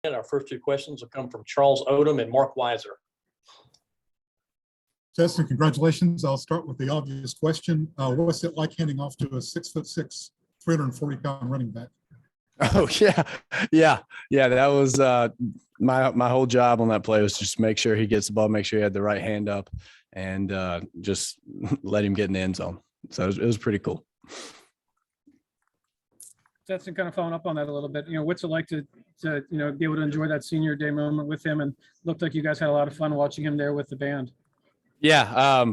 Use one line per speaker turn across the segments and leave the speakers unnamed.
Our first two questions will come from Charles Odom and Mark Weiser.
Stetson, congratulations. I'll start with the obvious question. What's it like handing off to a 6'6", 340-pound running back?
Oh yeah. That was my whole job on that play was just make sure he gets the ball, make sure he had the right hand up, and just let him get in the end zone. So it was pretty cool.
Stetson, kind of following up on that a little bit, what's it like to be able to enjoy that senior day moment with him? And looked like you guys had a lot of fun watching him there with the band.
Yeah.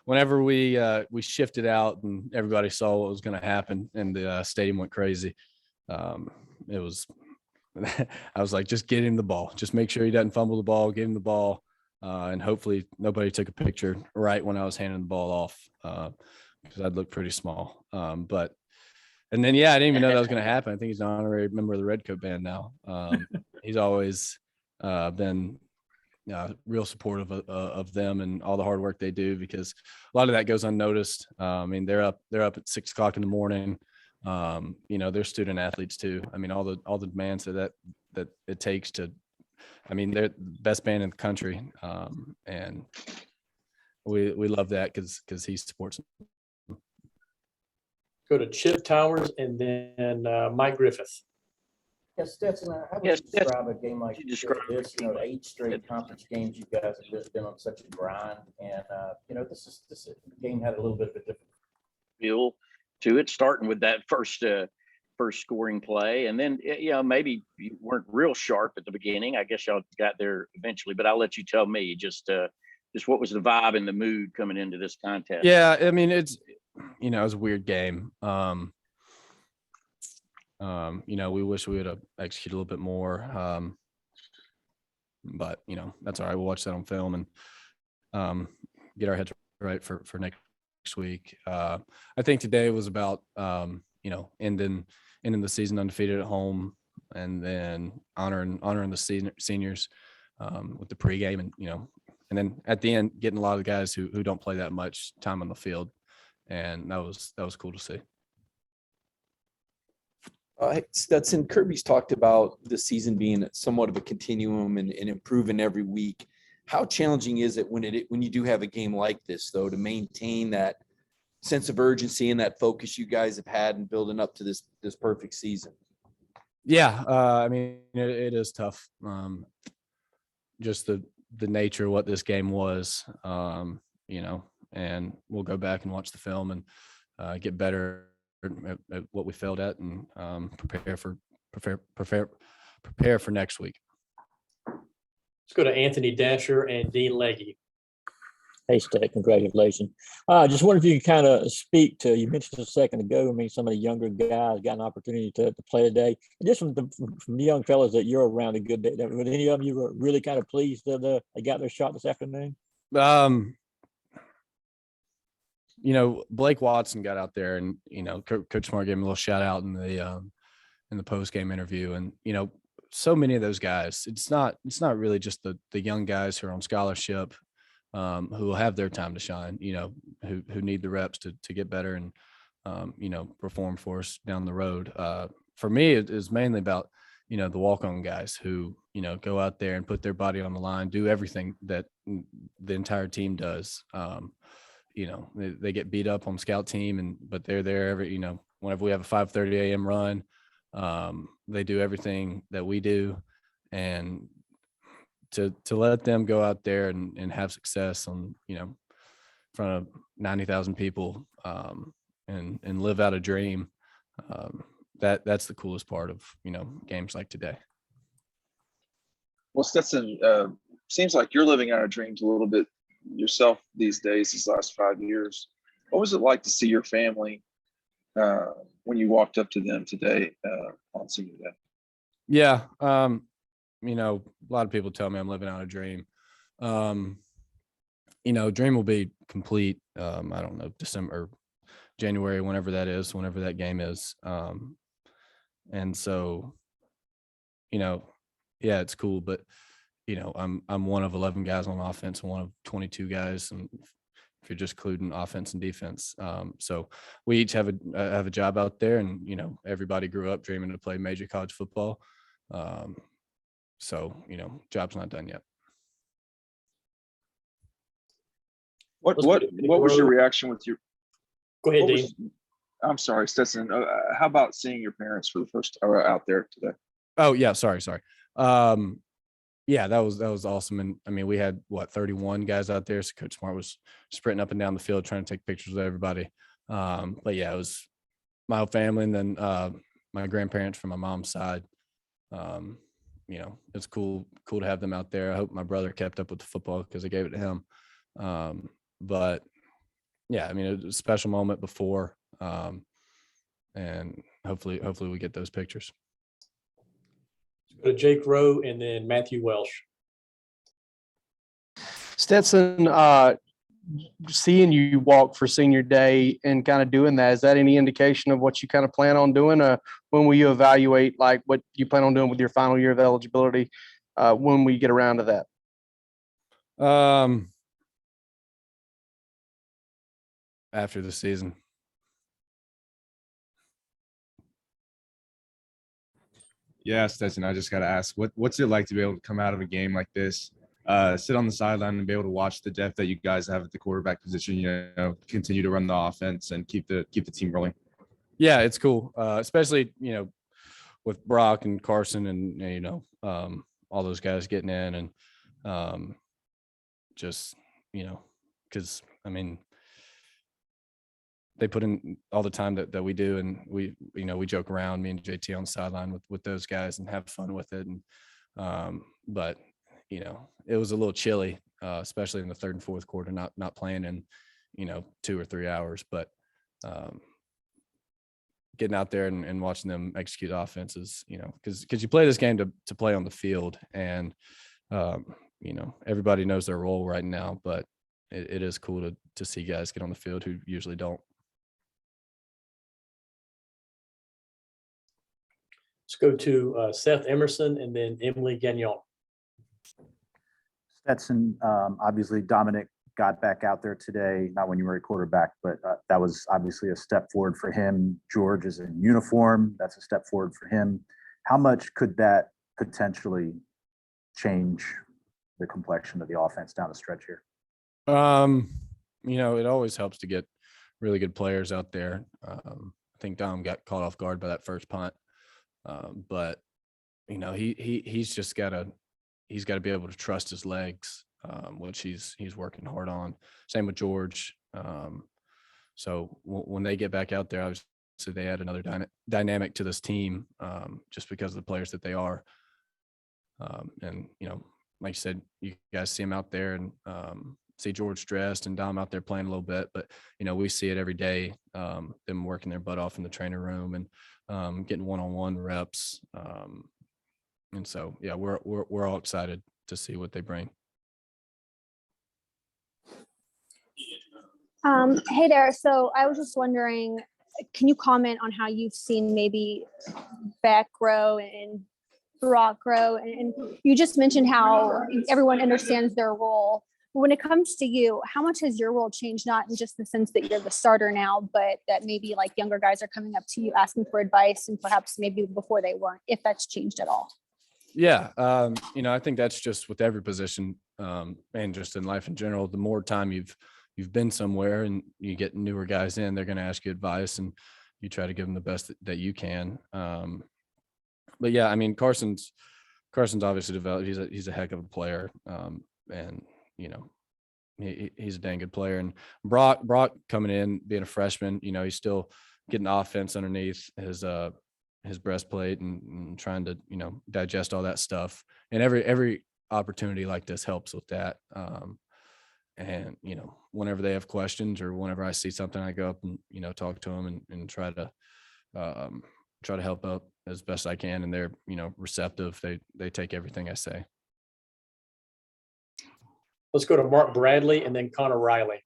Whenever we shifted out and everybody saw what was going to happen and the stadium went crazy, it was, I was like, just get him the ball, just make sure he doesn't fumble the ball, give him the ball. And hopefully nobody took a picture right when I was handing the ball off, because I'd look pretty small. And then, I didn't even know that was going to happen. I think he's an honorary member of the Redcoat band now. He's always been real supportive of them and all the hard work they do, because a lot of that goes unnoticed. I mean, they're up at 6 o'clock in the morning. They're student athletes too. I mean, all the demands that it takes to, I mean, they're the best band in the country. And we love that because he supports them.
Go to Chip Towers and then Mike Griffith.
Yes, Stetson, how would you describe a game like this? 8 straight conference games, you guys have just been on such a grind, and this game had a little bit of a different
feel to it, starting with that first scoring play, and then maybe you weren't real sharp at the beginning. I guess y'all got there eventually, but I'll let you tell me just what was the vibe and the mood coming into this contest.
Yeah, I mean, it was a weird game. We wish we would have executed a little bit more. But that's all right. We'll watch that on film and get our heads right for next week. I think today was about ending the season undefeated at home, and then honoring the seniors with the pregame, and then at the end getting a lot of the guys who don't play that much time on the field, and that was cool to see.
Stetson, Kirby's talked about the season being somewhat of a continuum and improving every week. How challenging is it when you do have a game like this, though, to maintain that sense of urgency and that focus you guys have had in building up to this perfect season?
Yeah, I mean, it is tough. Just the nature of what this game was, and we'll go back and watch the film and get better at what we failed at, and prepare for next week.
Let's go to Anthony Dasher and Dean Legge.
Hey, Stet, congratulations. Just wonder if you could kind of speak to, you mentioned a second ago, I mean, some of the younger guys got an opportunity to play today. And just from the young fellas that you're around a good bit, were any of them you were really kind of pleased that they got their shot this afternoon?
Blake Watson got out there, and Coach Smart gave him a little shout out in the post game interview, and so many of those guys, it's not really just the young guys who are on scholarship, who will have their time to shine, who need the reps to get better and perform for us down the road. For me, it is mainly about the walk-on guys who go out there and put their body on the line, do everything that the entire team does. They get beat up on scout team, but they're there every, whenever we have a 5:30 a.m. run, they do everything that we do, and to let them go out there and have success on, in front of 90,000 people, and live out a dream. That's the coolest part of, games like today.
Well, Stetson, seems like you're living out our dreams a little bit yourself these days, these last 5 years. What was it like to see your family when you walked up to them today on senior day?
Yeah. A lot of people tell me I'm living out a dream. Dream will be complete. I don't know, December, January, whenever that game is. And so, yeah, it's cool, but I'm one of 11 guys on offense and one of 22 guys, and if you're just including offense and defense. So we each have a job out there, and everybody grew up dreaming to play major college football. So, job's not done yet.
What was your reaction with your?
Go ahead,
what
Dean.
was- I'm sorry, Stetson. How about seeing your parents for the first out there today?
Oh yeah, sorry. Yeah, that was awesome. And I mean, we had 31 guys out there. So Coach Smart was sprinting up and down the field trying to take pictures with everybody. But yeah, it was my whole family, and then my grandparents from my mom's side. It's cool to have them out there. I hope my brother kept up with the football because I gave it to him. But yeah, I mean, it was a special moment before, and hopefully we get those pictures.
Go to Jake Rowe and then Matthew Welsh.
Stetson, seeing you walk for senior day and kind of doing that, is that any indication of what you kind of plan on doing? When will you evaluate like what you plan on doing with your final year of eligibility when we get around to that?
After the season.
Yeah, Stetson, I just got to ask, what's it like to be able to come out of a game like this, sit on the sideline and be able to watch the depth that you guys have at the quarterback position, continue to run the offense and keep the team rolling?
Yeah, it's cool. Especially, with Brock and Carson and, all those guys getting in and just, because, I mean, they put in all the time that we do, and we joke around, me and JT on the sideline with those guys and have fun with it. And but it was a little chilly, especially in the third and fourth quarter, not playing in 2 or 3 hours, but getting out there and watching them execute offenses, because you play this game to play on the field, and everybody knows their role right now, but it is cool to see guys get on the field who usually don't.
Let's go to Seth Emerson and then Emily Gagnon.
Stetson, obviously Dominic got back out there today, not when you were a quarterback, but that was obviously a step forward for him. George is in uniform. That's a step forward for him. How much could that potentially change the complexion of the offense down the stretch here?
It always helps to get really good players out there. I think Dom got caught off guard by that first punt. But he's just gotta be able to trust his legs, which he's working hard on. Same with George. So when they get back out there, obviously they add another dynamic to this team, just because of the players that they are. And like you said, you guys see him out there and see George dressed and Dom out there playing a little bit, but we see it every day, them working their butt off in the training room and getting one-on-one reps. And so, yeah, we're all excited to see what they bring.
Hey there. So I was just wondering, can you comment on how you've seen maybe back row and Brock row? And you just mentioned how everyone understands their role. When it comes to you, how much has your role changed, not in just the sense that you're the starter now, but that maybe like younger guys are coming up to you asking for advice and perhaps maybe before they weren't, if that's changed at all?
Yeah. I think that's just with every position, and just in life in general. The more time you've been somewhere and you get newer guys in, they're going to ask you advice and you try to give them the best that you can. But yeah, I mean, Carson's obviously developed. He's a heck of a player. And he's a dang good player. And Brock coming in, being a freshman, he's still getting offense underneath his breastplate and trying to, digest all that stuff. And every opportunity like this helps with that. And, whenever they have questions or whenever I see something, I go up and, talk to them and try to help out as best I can. And they're, receptive. They take everything I say.
Let's go to Mark Bradley and then Connor Riley.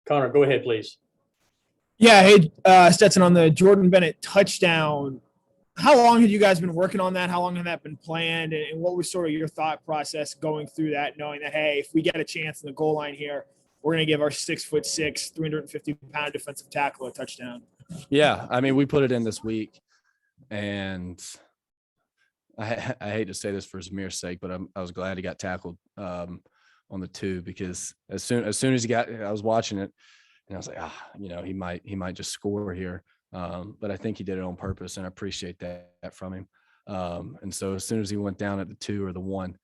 Connor, go ahead, please.
Yeah. Hey, Stetson, on the Jordan Bennett touchdown, how long had you guys been working on that? How long had that been planned? And what was sort of your thought process going through that, knowing that, hey, if we get a chance in the goal line here, we're going to give our 6'6", 350-pound defensive tackle a touchdown.
Yeah, I mean, we put it in this week, and I hate to say this for Zamir's sake, but I was glad he got tackled on the 2, because as soon as I was watching it, and I was like, he might just score here, but I think he did it on purpose, and I appreciate that from him. And so as soon as he went down at the 2 or the 1,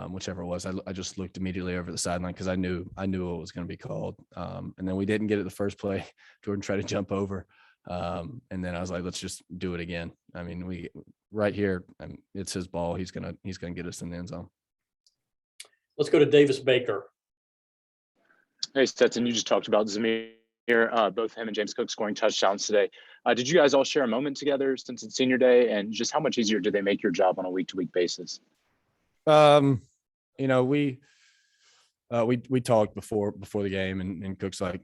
whichever it was, I just looked immediately over the sideline because I knew what was going to be called. And then we didn't get it the first play. Jordan tried to jump over. And then I was like, let's just do it again. I mean, we right here, it's his ball. He's gonna get us in the end zone.
Let's go to Davis Baker.
Hey, Stetson, you just talked about Zamir. Both him and James Cook scoring touchdowns today. Did you guys all share a moment together since it's senior day? And just how much easier do they make your job on a week-to-week basis?
We talked before the game, and Cook's like,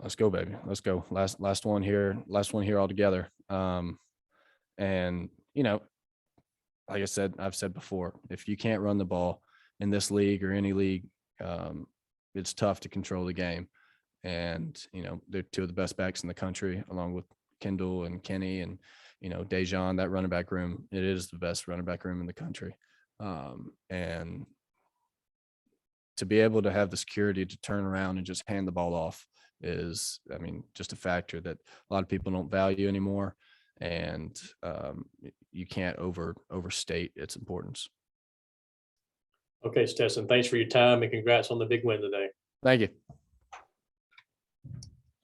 let's go, baby. Let's go. Last one here all together. And like I've said before, if you can't run the ball in this league or any league, it's tough to control the game. And, they're 2 of the best backs in the country, along with Kendall and Kenny and, Dejan. That running back room, it is the best running back room in the country. And to be able to have the security to turn around and just hand the ball off is, just a factor that a lot of people don't value anymore. And you can't overstate its importance.
Okay, Stetson, thanks for your time and congrats on the big win today.
Thank you.